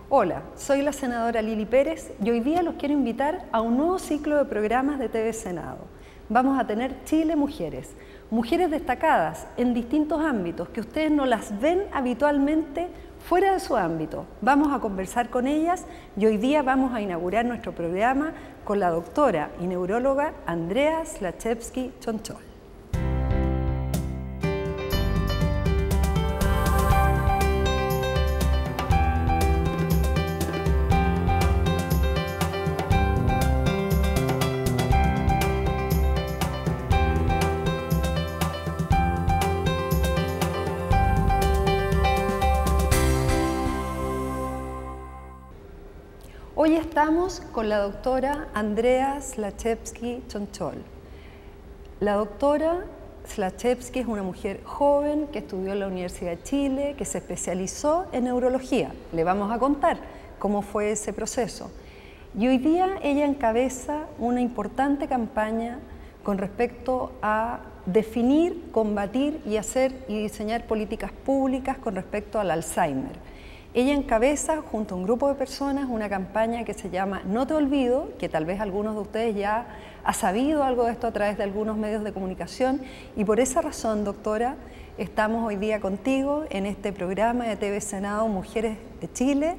Hola, soy la senadora Lili Pérez y hoy día los quiero invitar a un nuevo ciclo de programas de TV Senado. Vamos a tener Chile Mujeres, mujeres destacadas en distintos ámbitos que ustedes no las ven habitualmente fuera de su ámbito. Vamos a conversar con ellas y hoy día vamos a inaugurar nuestro programa con la doctora y neuróloga Andrea Zlaczewski-Chonchol. Hoy estamos con la doctora Andrea Zlaczewski-Chonchol. La doctora Zlaczewski es una mujer joven que estudió en la Universidad de Chile, que se especializó en neurología. Le vamos a contar cómo fue ese proceso. Y hoy día ella encabeza una importante campaña con respecto a definir, combatir y hacer y diseñar políticas públicas con respecto al Alzheimer. Ella encabeza, junto a un grupo de personas, una campaña que se llama No te olvido, que tal vez algunos de ustedes ya han sabido algo de esto a través de algunos medios de comunicación, y por esa razón, doctora, estamos hoy día contigo en este programa de TV Senado Mujeres de Chile,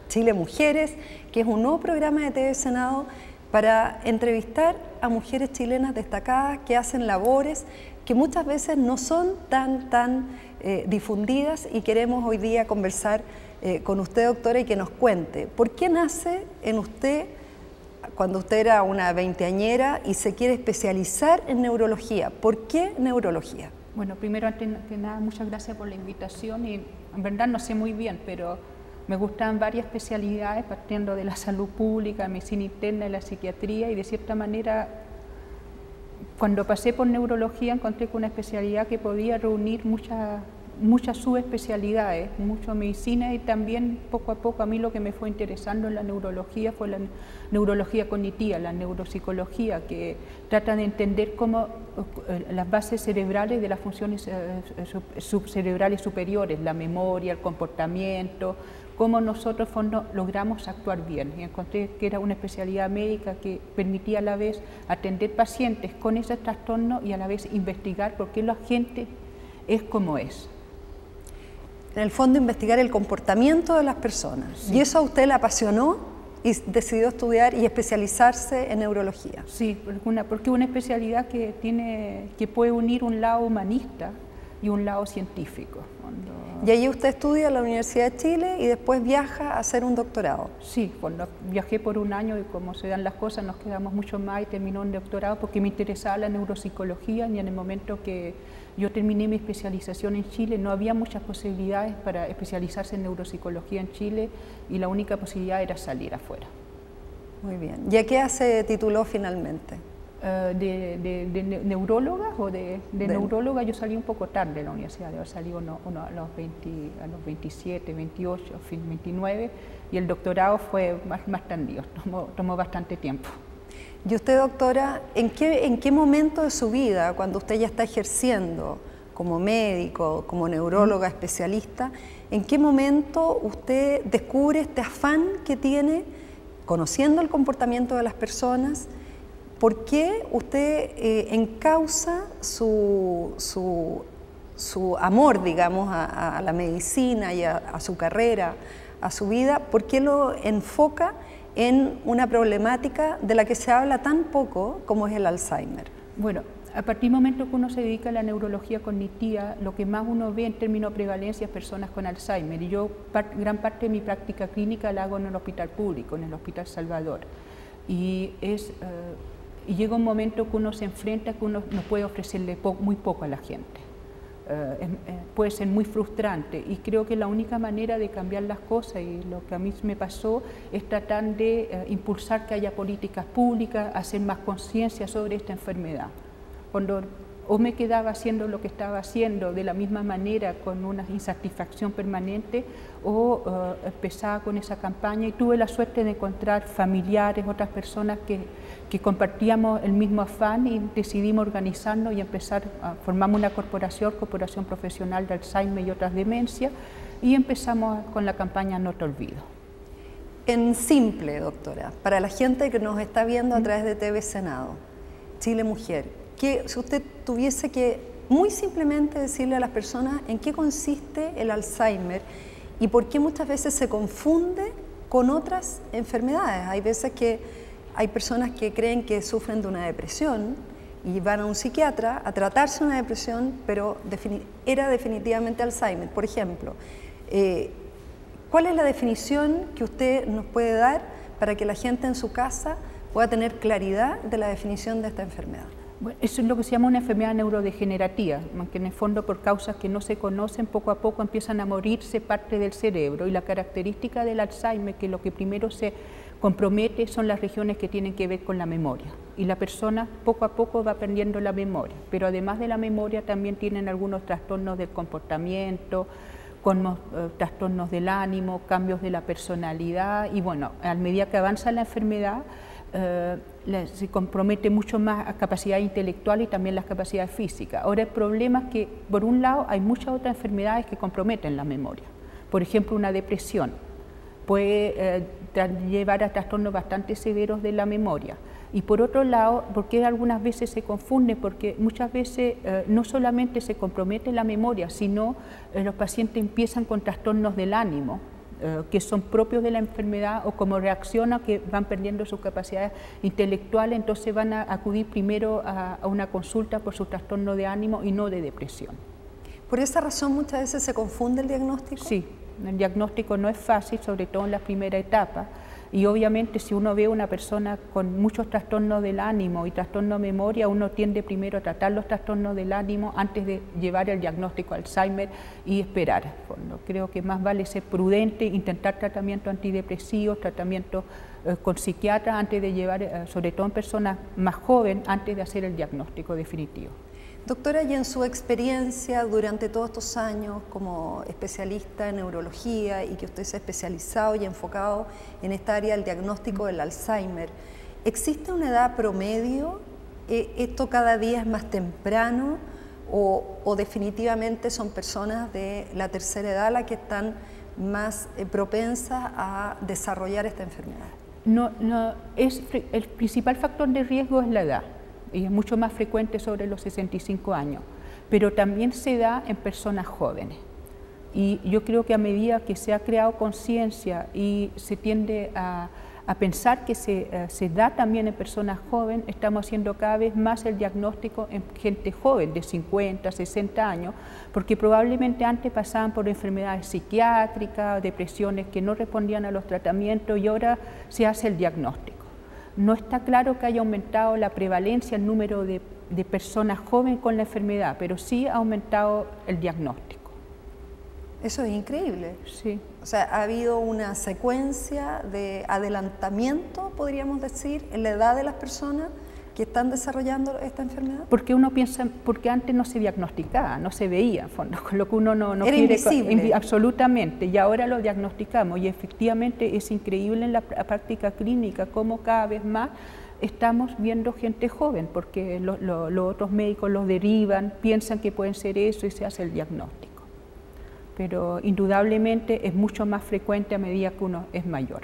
Chile Mujeres, que es un nuevo programa de TV Senado para entrevistar a mujeres chilenas destacadas que hacen labores que muchas veces no son tan difundidas, y queremos hoy día conversar con usted, doctora, y que nos cuente por qué nace en usted, cuando usted era una veinteañera y se quiere especializar en neurología. ¿Por qué neurología? Bueno, primero, antes que nada, muchas gracias por la invitación, y en verdad no sé muy bien, pero me gustan varias especialidades, partiendo de la salud pública, medicina interna y la psiquiatría, y de cierta manera, cuando pasé por neurología encontré que una especialidad que podía reunir muchas subespecialidades, mucho medicina, y también poco a poco a mí lo que me fue interesando en la neurología fue la neurología cognitiva, la neuropsicología, que trata de entender cómo las bases cerebrales de las funciones subcerebrales superiores, la memoria, el comportamiento, cómo nosotros logramos actuar bien. Y encontré que era una especialidad médica que permitía a la vez atender pacientes con ese trastorno y a la vez investigar por qué la gente es como es. En el fondo, investigar el comportamiento de las personas. Sí. ¿Y eso a usted le apasionó y decidió estudiar y especializarse en neurología? Sí, porque es una especialidad que puede unir un lado humanista y un lado científico. Y allí usted estudia en la Universidad de Chile y después viaja a hacer un doctorado. Sí, cuando viajé por un año, y como se dan las cosas nos quedamos mucho más, y terminó un doctorado porque me interesaba la neuropsicología, y en el momento que yo terminé mi especialización en Chile no había muchas posibilidades para especializarse en neuropsicología en Chile, y la única posibilidad era salir afuera. Muy bien. ¿Y a qué se tituló finalmente? De neuróloga o de neuróloga. Yo salí un poco tarde de la universidad, yo salí a los 27, 28, 29, y el doctorado fue más tardío, tomó bastante tiempo. ¿Y usted, doctora, en qué momento de su vida, cuando usted ya está ejerciendo como médico, como neuróloga especialista, en qué momento usted descubre este afán que tiene, conociendo el comportamiento de las personas? ¿Por qué usted encausa su amor, digamos, a la medicina y a su carrera, a su vida? ¿Por qué lo enfoca en una problemática de la que se habla tan poco como es el Alzheimer? Bueno, a partir del momento que uno se dedica a la neurología cognitiva, lo que más uno ve en términos de prevalencia es personas con Alzheimer. Y yo gran parte de mi práctica clínica la hago en el hospital público, en el Hospital Salvador. Y llega un momento que uno se enfrenta, que uno no puede ofrecerle muy poco a la gente. Puede ser muy frustrante, y creo que la única manera de cambiar las cosas, y lo que a mí me pasó, es tratar de impulsar que haya políticas públicas, hacer más conciencia sobre esta enfermedad. Cuando o me quedaba haciendo lo que estaba haciendo de la misma manera con una insatisfacción permanente, o empezaba con esa campaña, y tuve la suerte de encontrar familiares, otras personas que compartíamos el mismo afán, y decidimos organizarnos y empezar formamos una corporación profesional de Alzheimer y otras demencias, y empezamos con la campaña No Te Olvido. En simple, doctora, para la gente que nos está viendo a través de TV Senado, Chile Mujer, que si usted tuviese que muy simplemente decirle a las personas en qué consiste el Alzheimer y por qué muchas veces se confunde con otras enfermedades. Hay veces que hay personas que creen que sufren de una depresión y van a un psiquiatra a tratarse una depresión, pero era definitivamente Alzheimer. Por ejemplo, ¿cuál es la definición que usted nos puede dar para que la gente en su casa pueda tener claridad de la definición de esta enfermedad? Bueno, eso es lo que se llama una enfermedad neurodegenerativa, que en el fondo por causas que no se conocen, poco a poco empiezan a morirse parte del cerebro, y la característica del Alzheimer, que lo que primero se compromete son las regiones que tienen que ver con la memoria, y la persona poco a poco va perdiendo la memoria, pero además de la memoria también tienen algunos trastornos del comportamiento, con trastornos del ánimo, cambios de la personalidad, y bueno, a medida que avanza la enfermedad, se compromete mucho más a capacidad intelectual y también las capacidades físicas. Ahora el problema es que, por un lado, hay muchas otras enfermedades que comprometen la memoria. Por ejemplo, una depresión puede llevar a trastornos bastante severos de la memoria. Y por otro lado, porque algunas veces se confunde, porque muchas veces no solamente se compromete la memoria, sino los pacientes empiezan con trastornos del ánimo, que son propios de la enfermedad, o como reacciona que van perdiendo sus capacidades intelectuales, entonces van a acudir primero a una consulta por su trastorno de ánimo y no de depresión. ¿Por esa razón muchas veces se confunde el diagnóstico? Sí, el diagnóstico no es fácil, sobre todo en la primera etapa, y obviamente si uno ve a una persona con muchos trastornos del ánimo y trastorno de memoria, uno tiende primero a tratar los trastornos del ánimo antes de llevar el diagnóstico Alzheimer y esperar. Bueno, creo que más vale ser prudente, intentar tratamientos antidepresivos, tratamientos con psiquiatra antes de llevar, sobre todo en personas más jóvenes, antes de hacer el diagnóstico definitivo. Doctora, y en su experiencia durante todos estos años como especialista en neurología y que usted se ha especializado y enfocado en esta área del diagnóstico del Alzheimer, ¿existe una edad promedio? ¿Esto cada día es más temprano o definitivamente son personas de la tercera edad las que están más propensas a desarrollar esta enfermedad? No, el principal factor de riesgo es la edad, y es mucho más frecuente sobre los 65 años, pero también se da en personas jóvenes. Y yo creo que a medida que se ha creado conciencia y se tiende a pensar que se da también en personas jóvenes, estamos haciendo cada vez más el diagnóstico en gente joven de 50, 60 años, porque probablemente antes pasaban por enfermedades psiquiátricas, depresiones que no respondían a los tratamientos, y ahora se hace el diagnóstico. No está claro que haya aumentado la prevalencia, el número de personas jóvenes con la enfermedad, pero sí ha aumentado el diagnóstico. Eso es increíble. Sí. O sea, ha habido una secuencia de adelantamiento, podríamos decir, en la edad de las personas que están desarrollando esta enfermedad. Porque uno piensa, porque antes no se diagnosticaba, no se veía, con lo que uno no era quiere. Invisible. Absolutamente, y ahora lo diagnosticamos, y efectivamente es increíble en la práctica clínica cómo cada vez más estamos viendo gente joven, porque los otros médicos los derivan, piensan que pueden ser eso y se hace el diagnóstico. Pero indudablemente es mucho más frecuente a medida que uno es mayor.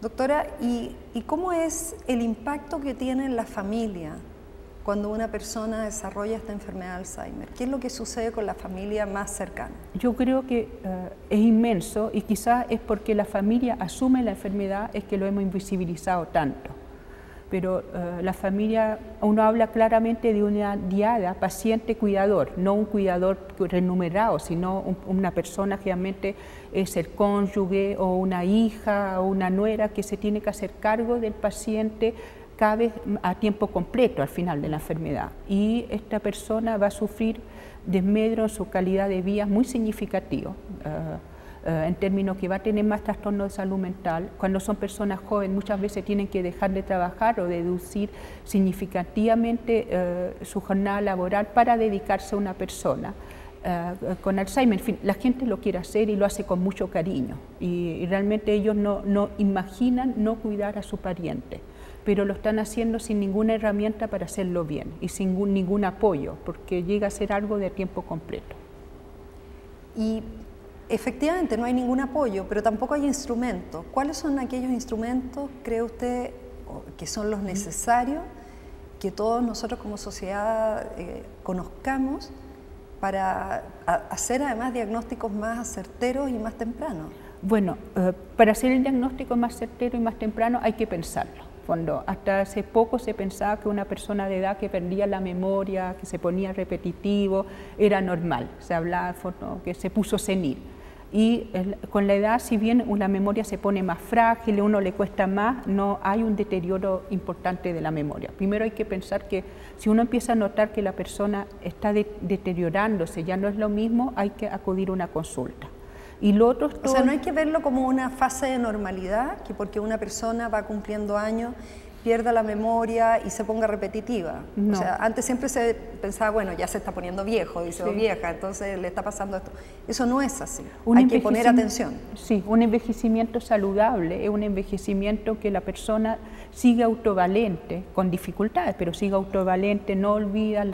Doctora, ¿y cómo es el impacto que tiene en la familia cuando una persona desarrolla esta enfermedad de Alzheimer? ¿Qué es lo que sucede con la familia más cercana? Yo creo que es inmenso, y quizás es porque la familia asume la enfermedad, es que lo hemos invisibilizado tanto. Pero la familia, uno habla claramente de una diada paciente-cuidador, no un cuidador remunerado, sino una persona que realmente es el cónyuge o una hija o una nuera que se tiene que hacer cargo del paciente cada vez a tiempo completo al final de la enfermedad. Y esta persona va a sufrir desmedro en su calidad de vida muy significativo. En términos que va a tener más trastornos de salud mental. Cuando son personas jóvenes muchas veces tienen que dejar de trabajar o deducir significativamente su jornada laboral para dedicarse a una persona con Alzheimer. En fin, la gente lo quiere hacer y lo hace con mucho cariño, y realmente ellos no imaginan no cuidar a su pariente, pero lo están haciendo sin ninguna herramienta para hacerlo bien y sin ningún apoyo, porque llega a ser algo de tiempo completo. Y efectivamente no hay ningún apoyo, pero tampoco hay instrumentos. ¿Cuáles son aquellos instrumentos, cree usted, que son los necesarios que todos nosotros como sociedad conozcamos para hacer además diagnósticos más certeros y más tempranos? Bueno, para hacer el diagnóstico más certero y más temprano hay que pensarlo. Hasta hace poco se pensaba que una persona de edad que perdía la memoria, que se ponía repetitivo, era normal. Se hablaba que se puso senil. Y con la edad, si bien la memoria se pone más frágil, a uno le cuesta más, no hay un deterioro importante de la memoria. Primero hay que pensar que si uno empieza a notar que la persona está deteriorándose, ya no es lo mismo, hay que acudir a una consulta. Y lo otro es todo. O sea, no hay que verlo como una fase de normalidad, que porque una persona va cumpliendo años pierda la memoria y se ponga repetitiva. No. O sea, antes siempre se pensaba, bueno, ya se está poniendo viejo, dice, Sí. o vieja, entonces le está pasando esto. Eso no es así. Un Hay que poner atención. Sí, un envejecimiento saludable es un envejecimiento que la persona sigue autovalente, con dificultades, pero sigue autovalente, no olvida,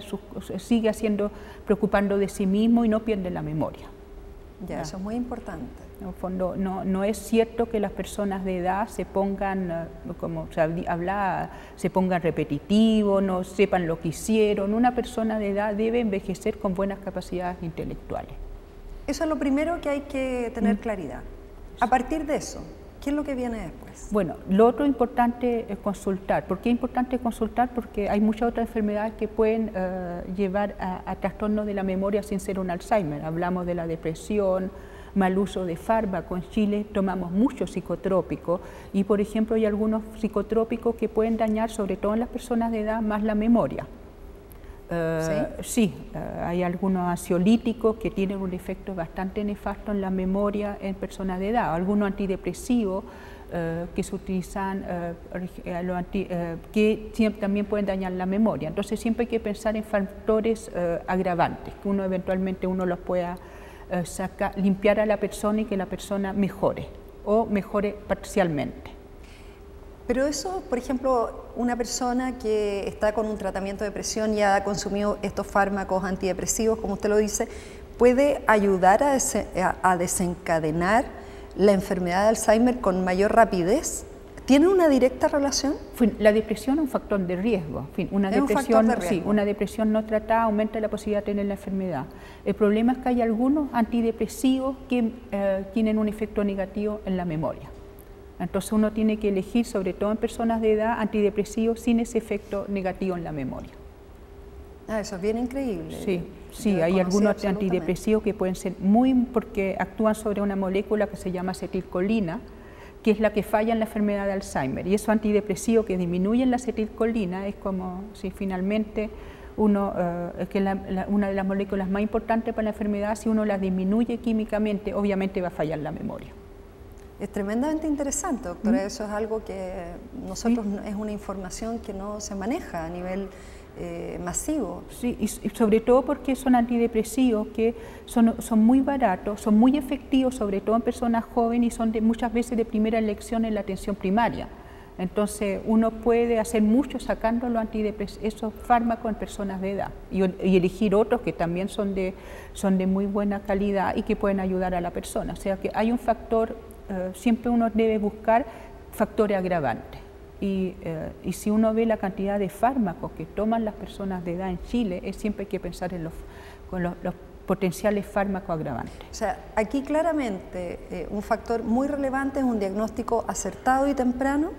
sigue preocupando de sí mismo y no pierde la memoria. Ya, eso es muy importante. En el fondo, no es cierto que las personas de edad se pongan, como se hablaba, se pongan repetitivos, no sepan lo que hicieron. Una persona de edad debe envejecer con buenas capacidades intelectuales. Eso es lo primero que hay que tener claridad. A partir de eso, ¿qué es lo que viene después? Bueno, lo otro importante es consultar. ¿Por qué es importante consultar? Porque hay muchas otras enfermedades que pueden llevar a trastornos de la memoria sin ser un Alzheimer. Hablamos de la depresión, mal uso de fármacos. En Chile tomamos muchos psicotrópicos y, por ejemplo, hay algunos psicotrópicos que pueden dañar, sobre todo en las personas de edad, más la memoria. Sí, hay algunos ansiolíticos que tienen un efecto bastante nefasto en la memoria en personas de edad, algunos antidepresivos que se utilizan, que también pueden dañar la memoria. Entonces siempre hay que pensar en factores agravantes, que uno eventualmente los pueda limpiar a la persona y que la persona mejore o mejore parcialmente. Pero eso, por ejemplo, una persona que está con un tratamiento de depresión y ha consumido estos fármacos antidepresivos, como usted lo dice, ¿puede ayudar a desencadenar la enfermedad de Alzheimer con mayor rapidez? ¿Tiene una directa relación? La depresión es un factor de riesgo. Una depresión no tratada aumenta la posibilidad de tener la enfermedad. El problema es que hay algunos antidepresivos que tienen un efecto negativo en la memoria. Entonces uno tiene que elegir, sobre todo en personas de edad, antidepresivos sin ese efecto negativo en la memoria. Eso es bien increíble. Sí, hay algunos antidepresivos que pueden ser porque actúan sobre una molécula que se llama acetilcolina, que es la que falla en la enfermedad de Alzheimer. Y esos antidepresivos que disminuyen la acetilcolina es como si finalmente una de las moléculas más importantes para la enfermedad, si uno las disminuye químicamente, obviamente va a fallar la memoria. Es tremendamente interesante, doctora. Eso es algo que nosotros es una información que no se maneja a nivel masivo. Sí, y sobre todo porque son antidepresivos que son muy baratos, son muy efectivos, sobre todo en personas jóvenes, y son muchas veces de primera elección en la atención primaria. Entonces uno puede hacer mucho sacando esos fármacos en personas de edad y elegir otros que también son de muy buena calidad y que pueden ayudar a la persona. O sea que hay un factor, siempre uno debe buscar factores agravantes. Y si uno ve la cantidad de fármacos que toman las personas de edad en Chile, siempre hay que pensar en los potenciales fármacos agravantes. O sea, aquí claramente un factor muy relevante es un diagnóstico acertado y temprano.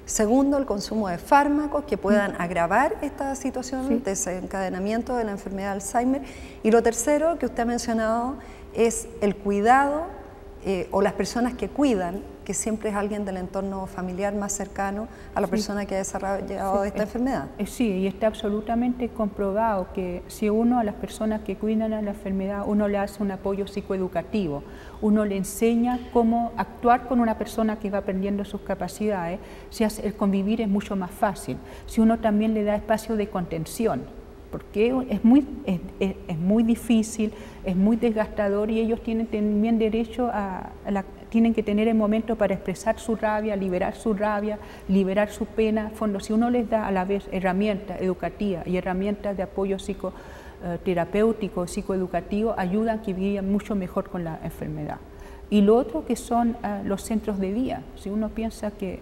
Segundo, el consumo de fármacos que puedan agravar esta situación de desencadenamiento de la enfermedad de Alzheimer. Y lo tercero que usted ha mencionado es el cuidado o las personas que cuidan, que siempre es alguien del entorno familiar más cercano a la persona que ha desarrollado esta enfermedad. Sí, y está absolutamente comprobado que si uno a las personas que cuidan a la enfermedad, uno le hace un apoyo psicoeducativo, uno le enseña cómo actuar con una persona que va perdiendo sus capacidades, el convivir es mucho más fácil. Si uno también le da espacio de contención, porque es muy difícil, es muy desgastador y ellos tienen también derecho tienen que tener el momento para expresar su rabia, liberar si uno les da a la vez herramientas educativas y herramientas de apoyo terapéuticos, psicoeducativos, ayudan a que vivan mucho mejor con la enfermedad. Y lo otro que son los centros de día. Si uno piensa que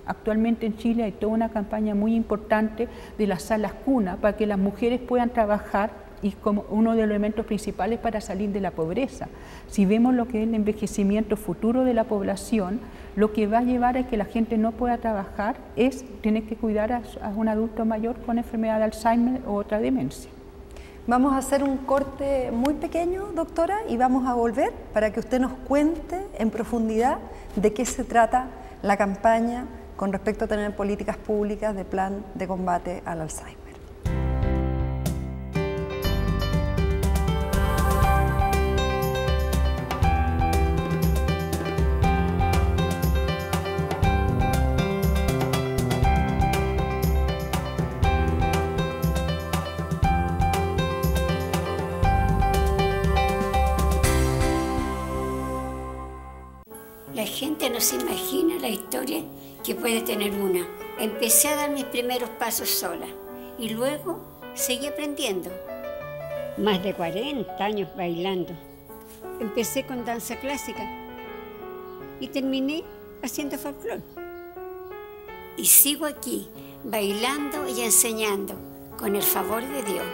actualmente en Chile hay toda una campaña muy importante de las salas cuna para que las mujeres puedan trabajar, y como uno de los elementos principales para salir de la pobreza. Si vemos lo que es el envejecimiento futuro de la población, lo que va a llevar a que la gente no pueda trabajar es tener que cuidar a un adulto mayor con enfermedad de Alzheimer o otra demencia. Vamos a hacer un corte muy pequeño, doctora, y vamos a volver para que usted nos cuente en profundidad de qué se trata la campaña con respecto a tener políticas públicas de plan de combate al Alzheimer. La gente no se imagina la historia que puede tener una. Empecé a dar mis primeros pasos sola y luego seguí aprendiendo. Más de 40 años bailando. Empecé con danza clásica y terminé haciendo folclore. Y sigo aquí, bailando y enseñando, con el favor de Dios.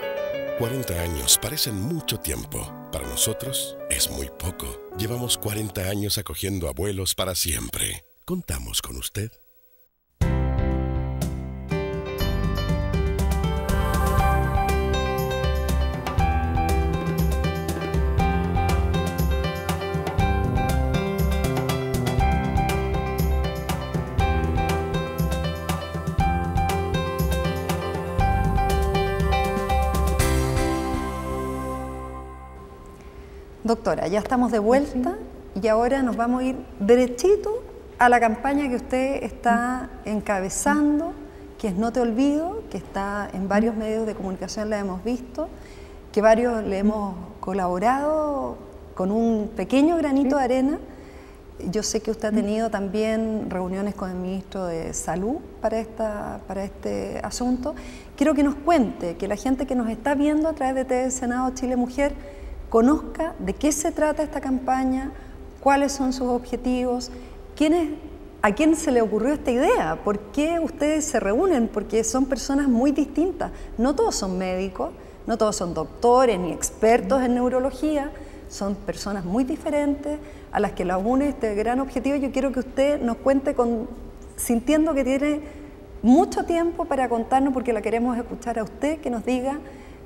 40 años parecen mucho tiempo. Para nosotros es muy poco. Llevamos 40 años acogiendo abuelos para siempre. ¿Contamos con usted? Doctora, ya estamos de vuelta y ahora nos vamos a ir derechito a la campaña que usted está encabezando, que es No Te Olvido, que está en varios medios de comunicación, la hemos visto, que varios le hemos colaborado con un pequeño granito de arena. Yo sé que usted ha tenido también reuniones con el ministro de Salud para este asunto. Quiero que nos cuente, que la gente que nos está viendo a través de TV Senado Chile Mujer conozca de qué se trata esta campaña, cuáles son sus objetivos, a quién se le ocurrió esta idea, por qué ustedes se reúnen, porque son personas muy distintas. No todos son médicos, no todos son doctores ni expertos en neurología, son personas muy diferentes a las que la une este gran objetivo. Yo quiero que usted nos cuente sintiendo que tiene mucho tiempo para contarnos, porque la queremos escuchar a usted, que nos diga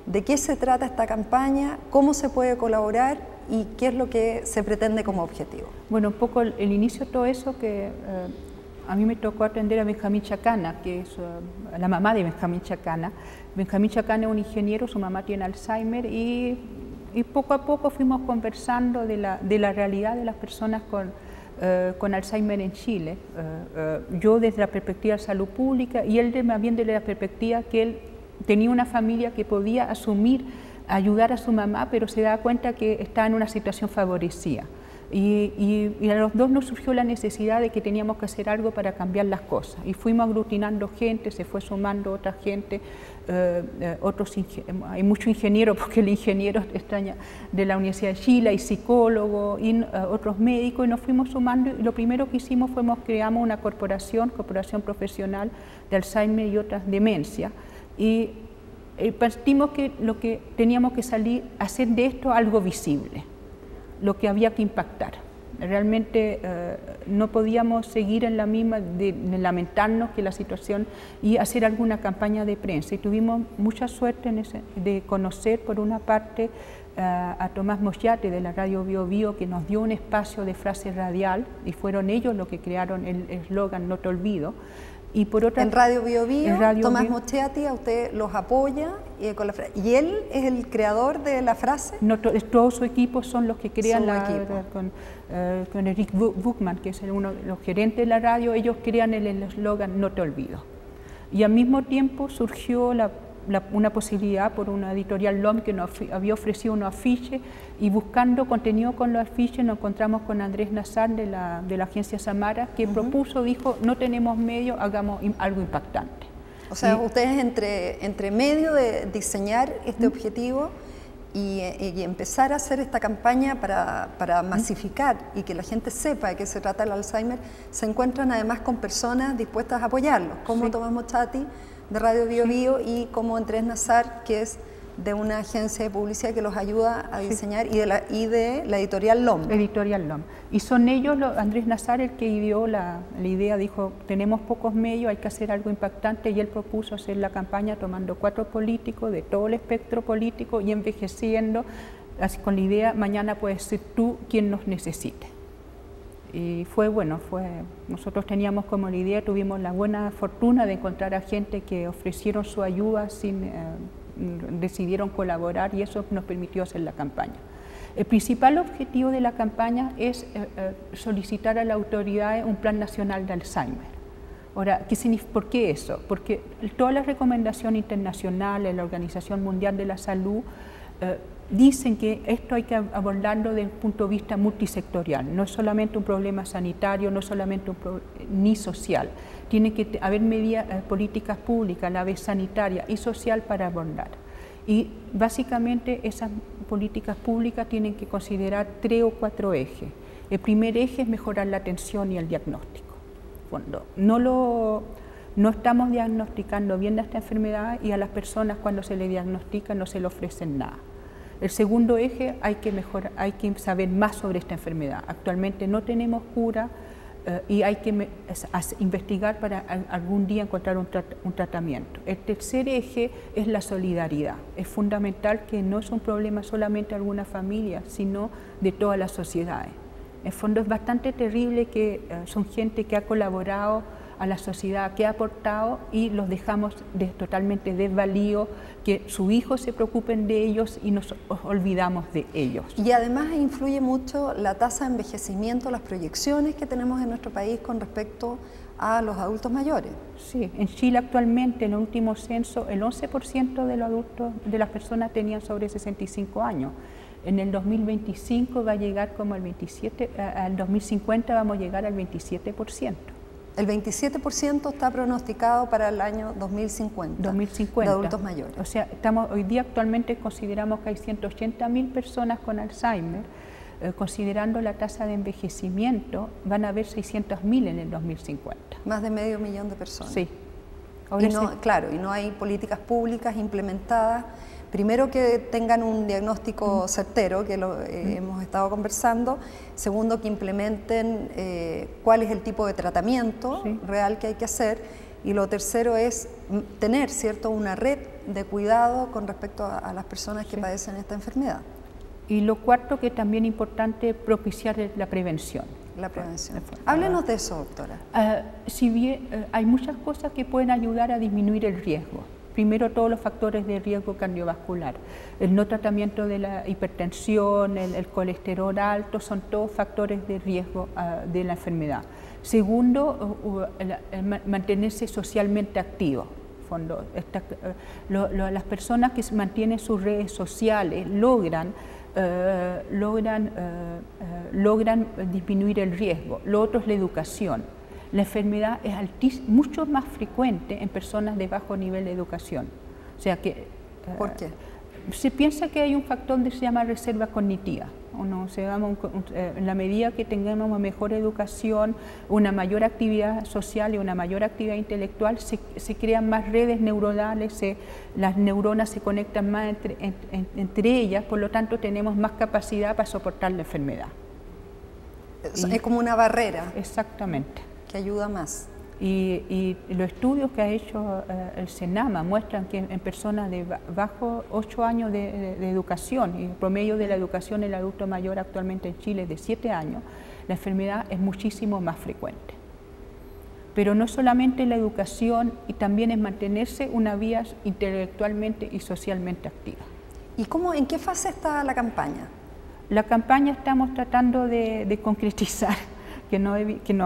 de qué se trata esta campaña, cómo se puede colaborar y qué es lo que se pretende como objetivo. Bueno, un poco el inicio de todo eso, que a mí me tocó atender a Benjamín Chacana, que es la mamá de Benjamín Chacana. Benjamín Chacana es un ingeniero, su mamá tiene Alzheimer, y poco a poco fuimos conversando de la realidad de las personas con Alzheimer en Chile. Yo desde la perspectiva de salud pública y él más bien desde la perspectiva que él tenía una familia que podía ayudar a su mamá, pero se daba cuenta que estaba en una situación favorecida. Y a los dos nos surgió la necesidad de que teníamos que hacer algo para cambiar las cosas. Y fuimos aglutinando gente, se fue sumando otra gente, hay muchos ingenieros, porque el ingeniero de la Universidad de Chile, y psicólogos, y otros médicos, y nos fuimos sumando. Y lo primero que hicimos fue creamos una corporación profesional de Alzheimer y otras demencias. Y partimos que lo que teníamos que hacer de esto algo visible, lo que había que impactar. Realmente no podíamos seguir en la misma de lamentarnos que la situación y hacer alguna campaña de prensa. Y tuvimos mucha suerte de conocer por una parte a Tomás Moyate de la Radio Bio Bio, que nos dio un espacio de frase radial, y fueron ellos los que crearon el eslogan No Te Olvido. Y por otra, en Radio Bio Bio, Tomás Moyate, a usted los apoya y él es el creador de la frase. No, todo su equipo son los que crean con Eric Buchmann, que es uno de los gerentes de la radio. Ellos crean el eslogan No Te Olvido. Y al mismo tiempo surgió una posibilidad por una editorial LOM que nos había ofrecido unos afiches, y buscando contenido con los afiches nos encontramos con Andrés Nazar de la agencia Samara, que dijo, no tenemos medios, hagamos algo impactante. O sea, ustedes entre medio de diseñar este objetivo y empezar a hacer esta campaña para masificar y que la gente sepa de qué se trata el Alzheimer, se encuentran además con personas dispuestas a apoyarlos, como Tomás Mochati de Radio Bio Bio y como Andrés Nazar, que es de una agencia de publicidad que los ayuda a diseñar, y de la editorial LOM. Editorial LOM. Y son ellos, Andrés Nazar, el que ideó la idea, dijo, tenemos pocos medios, hay que hacer algo impactante, y él propuso hacer la campaña tomando 4 políticos de todo el espectro político y envejeciendo, así con la idea, mañana puedes ser tú quien nos necesite. Y fue bueno, nosotros teníamos como la idea, tuvimos la buena fortuna de encontrar a gente que ofrecieron su ayuda decidieron colaborar, y eso nos permitió hacer la campaña. El principal objetivo de la campaña es solicitar a las autoridades un plan nacional de Alzheimer. Ahora, ¿por qué eso? Porque todas las recomendaciones internacionales, la Organización Mundial de la Salud, dicen que esto hay que abordarlo desde un punto de vista multisectorial. No es solamente un problema sanitario, no es solamente ni social. Tiene que haber medidas, políticas públicas, a la vez sanitaria y social para abordar. Y básicamente esas políticas públicas tienen que considerar 3 o 4 ejes. El primer eje es mejorar la atención y el diagnóstico. Cuando no estamos diagnosticando bien esta enfermedad, y a las personas cuando se le diagnostica no se le ofrecen nada. El segundo eje, hay que saber más sobre esta enfermedad. Actualmente no tenemos cura y hay que investigar para algún día encontrar un tratamiento. El tercer eje es la solidaridad. Es fundamental que no es un problema solamente de alguna familia, sino de todas las sociedades. En fondo es bastante terrible que son gente que ha colaborado a la sociedad, que ha aportado, y los dejamos totalmente desvalidos, que sus hijos se preocupen de ellos y nos olvidamos de ellos. Y además influye mucho la tasa de envejecimiento, las proyecciones que tenemos en nuestro país con respecto a los adultos mayores. Sí, en Chile actualmente, en el último censo, el 11% de los adultos, de las personas tenían sobre 65 años. En el 2025 va a llegar como al 27%, al 2050 vamos a llegar al 27%. El 27% está pronosticado para el año 2050 de adultos mayores. O sea, hoy día actualmente consideramos que hay 180.000 personas con Alzheimer. Considerando la tasa de envejecimiento, van a haber 600.000 en el 2050. Más de medio millón de personas. Sí. Claro, y no hay políticas públicas implementadas. Primero, que tengan un diagnóstico certero, que hemos estado conversando. Segundo, que implementen cuál es el tipo de tratamiento real que hay que hacer. Y lo tercero es tener, ¿cierto?, una red de cuidado con respecto a las personas que padecen esta enfermedad. Y lo cuarto, que también es importante, propiciar la prevención. La prevención. Háblenos de eso, doctora. Si bien hay muchas cosas que pueden ayudar a disminuir el riesgo. Primero, todos los factores de riesgo cardiovascular. El no tratamiento de la hipertensión, el colesterol alto, son todos factores de riesgo de la enfermedad. Segundo, mantenerse socialmente activo. Las personas que mantienen sus redes sociales logran disminuir el riesgo. Lo otro es la educación. La enfermedad es mucho más frecuente en personas de bajo nivel de educación. O sea que, ¿por qué? Se piensa que hay un factor que se llama reserva cognitiva. En la medida que tengamos una mejor educación, una mayor actividad social y una mayor actividad intelectual, se crean más redes neuronales, las neuronas se conectan más entre ellas, por lo tanto tenemos más capacidad para soportar la enfermedad. Es como una barrera. Exactamente. Que ayuda más. Y los estudios que ha hecho el CENAMA muestran que en personas de bajo 8 años de educación, y el promedio de la educación en el adulto mayor actualmente en Chile es de 7 años, la enfermedad es muchísimo más frecuente. Pero no solamente la educación, y también es mantenerse una vida intelectualmente y socialmente activa. ¿Y en qué fase está la campaña? La campaña estamos tratando de concretizar.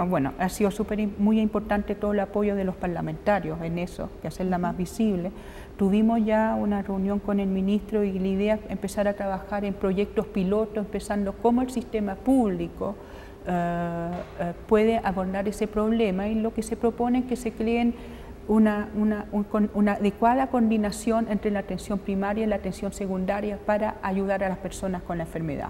Bueno, ha sido muy importante todo el apoyo de los parlamentarios en eso, que hacerla más visible. Tuvimos ya una reunión con el ministro y la idea es empezar a trabajar en proyectos pilotos, empezando cómo el sistema público puede abordar ese problema, y lo que se propone es que se creen una adecuada coordinación entre la atención primaria y la atención secundaria para ayudar a las personas con la enfermedad.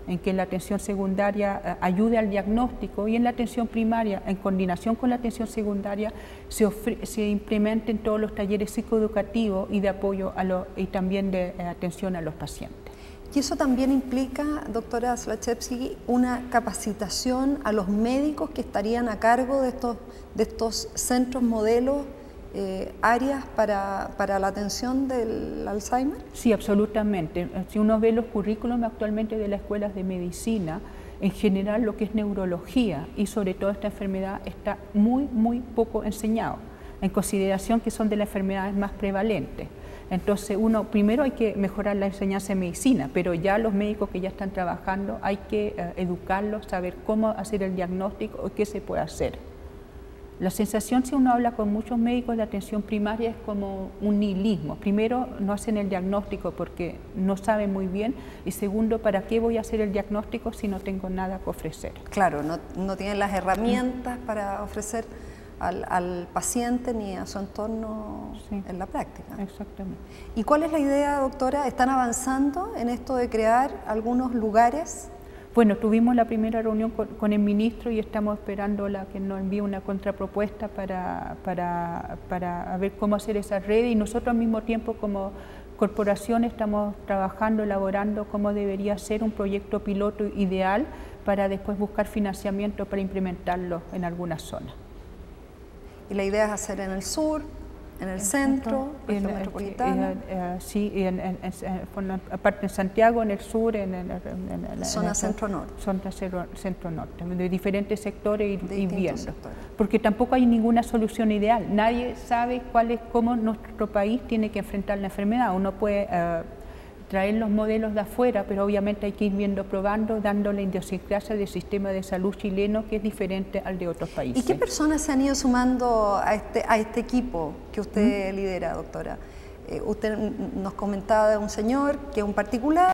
En que la atención secundaria ayude al diagnóstico y en la atención primaria, en coordinación con la atención secundaria, se implementen todos los talleres psicoeducativos y de apoyo y también de atención a los pacientes. Y eso también implica, doctora Zlachevsky, una capacitación a los médicos que estarían a cargo de estos centros modelos, áreas para la atención del Alzheimer. Sí, absolutamente. Si uno ve los currículums actualmente de las escuelas de medicina, en general lo que es neurología y sobre todo esta enfermedad está muy poco enseñado, en consideración que son de las enfermedades más prevalentes. Entonces, primero hay que mejorar la enseñanza de medicina, pero ya los médicos que ya están trabajando hay que educarlos, saber cómo hacer el diagnóstico o qué se puede hacer. La sensación, si uno habla con muchos médicos de atención primaria, es como un nihilismo. Primero, no hacen el diagnóstico porque no saben muy bien, y segundo, ¿para qué voy a hacer el diagnóstico si no tengo nada que ofrecer? Claro, no tienen las herramientas para ofrecer al paciente ni a su entorno en la práctica. Exactamente. ¿Y cuál es la idea, doctora? ¿Están avanzando en esto de crear algunos lugares? Bueno, tuvimos la primera reunión con el ministro y estamos esperando que nos envíe una contrapropuesta para ver cómo hacer esa red, y nosotros al mismo tiempo como corporación estamos trabajando, elaborando cómo debería ser un proyecto piloto ideal para después buscar financiamiento para implementarlo en algunas zonas. Y la idea es hacer en el sur, en el centro, en la metropolitana. Sí, aparte en Santiago, en el sur, en la zona centro-norte. Zona centro-norte, de diferentes sectores y viendo. Porque tampoco hay ninguna solución ideal. Nadie sabe cómo nuestro país tiene que enfrentar la enfermedad. Uno puede traer los modelos de afuera, pero obviamente hay que ir viendo, probando, dando la idiosincrasia del sistema de salud chileno, que es diferente al de otros países. ¿Y qué personas se han ido sumando a este equipo que usted lidera, doctora? Usted nos comentaba de un señor que es un particular.